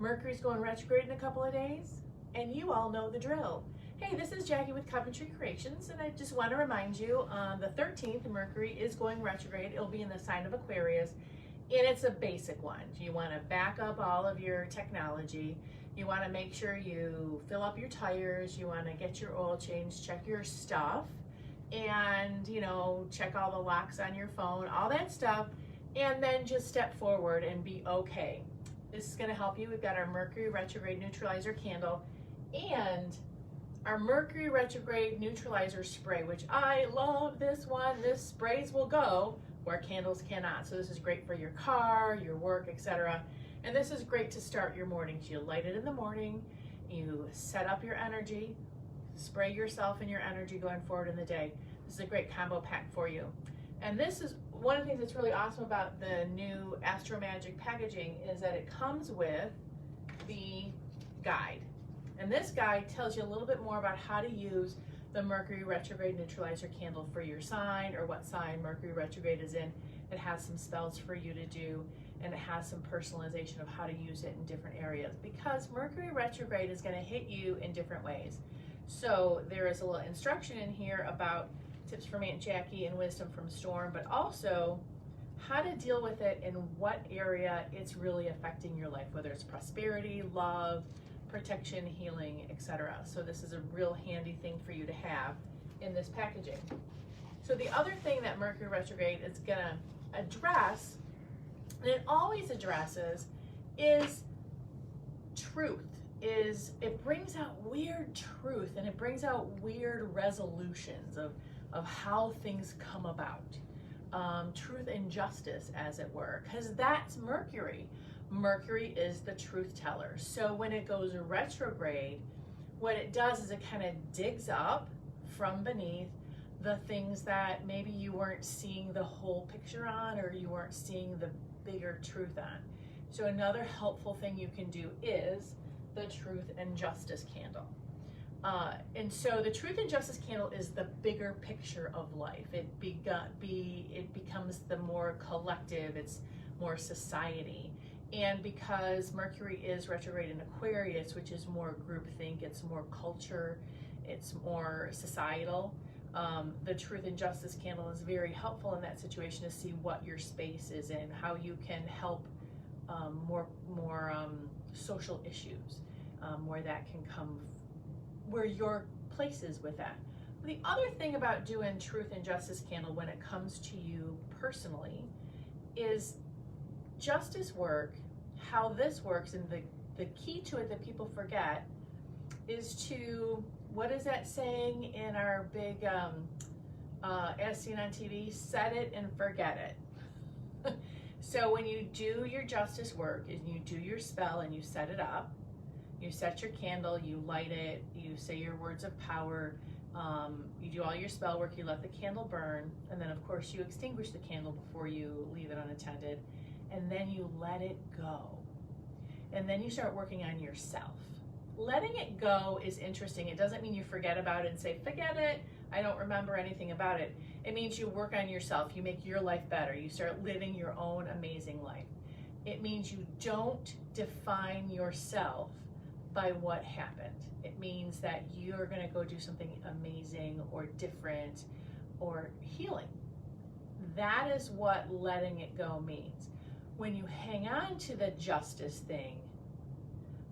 Mercury's going retrograde in a couple of days, and you all know the drill. Hey, this is Jackie with Coventry Creations, and I just want to remind you on the 13th, Mercury is going retrograde. It'll be in the sign of Aquarius, and it's a basic one. You want to back up all of your technology. You want to make sure you fill up your tires. You want to get your oil changed, check your stuff, and, you know, check all the locks on your phone, all that stuff, and then just step forward and be okay. This is going to help you. We've got our Mercury Retrograde Neutralizer candle and our Mercury Retrograde Neutralizer spray, which I love this one. This sprays will go where candles cannot. So this is great for your car, your work, etc. And this is great to start your mornings. You light it in the morning, you set up your energy, spray yourself and your energy going forward in the day. This is a great combo pack for you. And this is one of the things that's really awesome about the new Astro Magic packaging is that it comes with the guide. And this guide tells you a little bit more about how to use the Mercury Retrograde Neutralizer candle for your sign or what sign Mercury Retrograde is in. It has some spells for you to do, and it has some personalization of how to use it in different areas because Mercury Retrograde is going to hit you in different ways. So there is a little instruction in here about tips from Aunt Jackie and wisdom from Storm, but also how to deal with it in what area it's really affecting your life, whether it's prosperity, love, protection, healing, etc. So this is a real handy thing for you to have in this packaging. So the other thing that Mercury Retrograde is going to address, and it always addresses, is truth. It brings out weird truth, and it brings out weird resolutions of how things come about. Truth and justice, as it were, because that's Mercury. Mercury is the truth teller. So when it goes retrograde, what it does is it kind of digs up from beneath the things that maybe you weren't seeing the whole picture on, or you weren't seeing the bigger truth on. So another helpful thing you can do is the Truth and Justice candle. And so the Truth and Justice candle is the bigger picture of life. It becomes the more collective, it's more society. And because Mercury is retrograde in Aquarius, which is more groupthink, it's more culture, it's more societal, the Truth and Justice candle is very helpful in that situation to see what your space is in, how you can help more social issues, where that can come, where your place is with that. The other thing about doing Truth and Justice candle when it comes to you personally is justice work. How this works, and the key to it that people forget is to, what is that saying in our big as seen on TV, set it and forget it. So when you do your justice work and you do your spell and you set it up, you set your candle, you light it, you say your words of power, you do all your spell work, you let the candle burn, and then of course you extinguish the candle before you leave it unattended, and then you let it go. And then you start working on yourself. Letting it go is interesting. It doesn't mean you forget about it and say, forget it, I don't remember anything about it. It means you work on yourself, you make your life better, you start living your own amazing life. It means you don't define yourself by what happened. It means that you're gonna go do something amazing or different or healing. That is what letting it go means. When you hang on to the justice thing,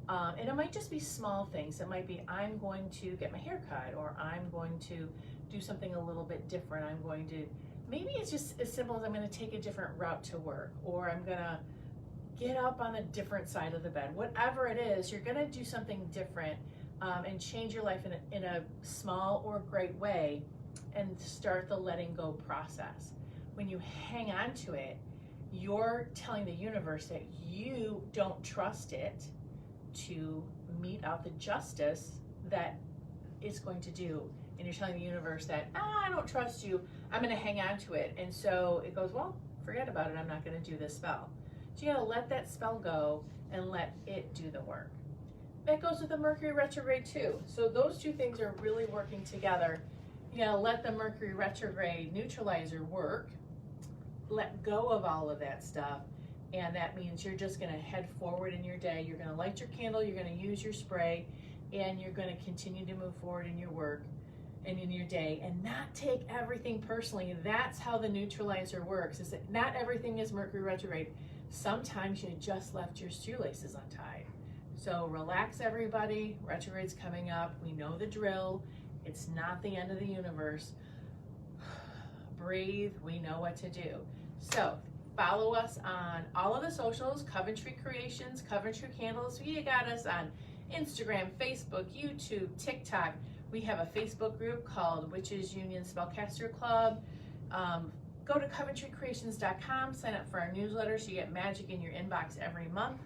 and it might just be small things. It might be, I'm going to get my hair cut, or I'm going to do something a little bit different. I'm going to, maybe it's just as simple as I'm going to take a different route to work, or I'm going to get up on a different side of the bed. Whatever it is, you're going to do something different and change your life in a small or great way and start the letting go process. When you hang on to it, you're telling the universe that you don't trust it to mete out the justice that it's going to do. And you're telling the universe that, I don't trust you, I'm going to hang on to it. And so it goes, well, forget about it, I'm not going to do this spell. So you got to let that spell go and let it do the work. That goes with the Mercury retrograde too. So those two things are really working together. You got to let the Mercury retrograde neutralizer work, let go of all of that stuff, And that means you're just going to head forward in your day. You're going to light your candle, you're going to use your spray, and you're going to continue to move forward in your work and in your day and not take everything personally. That's how the neutralizer works, is that not everything is Mercury retrograde. Sometimes you just left your shoelaces untied. So relax, everybody. Retrograde's coming up. We know the drill. It's not the end of the universe. Breathe. We know what to do. So follow us on all of the socials, Coventry Creations, Coventry Candles. You got us on Instagram, Facebook, YouTube, TikTok. We have a Facebook group called Witches Union Spellcaster Club. Go to CoventryCreations.com, sign up for our newsletter so you get magic in your inbox every month.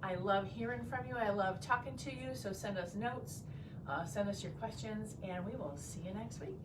I love hearing from you. I love talking to you. So send us notes, send us your questions, and we will see you next week.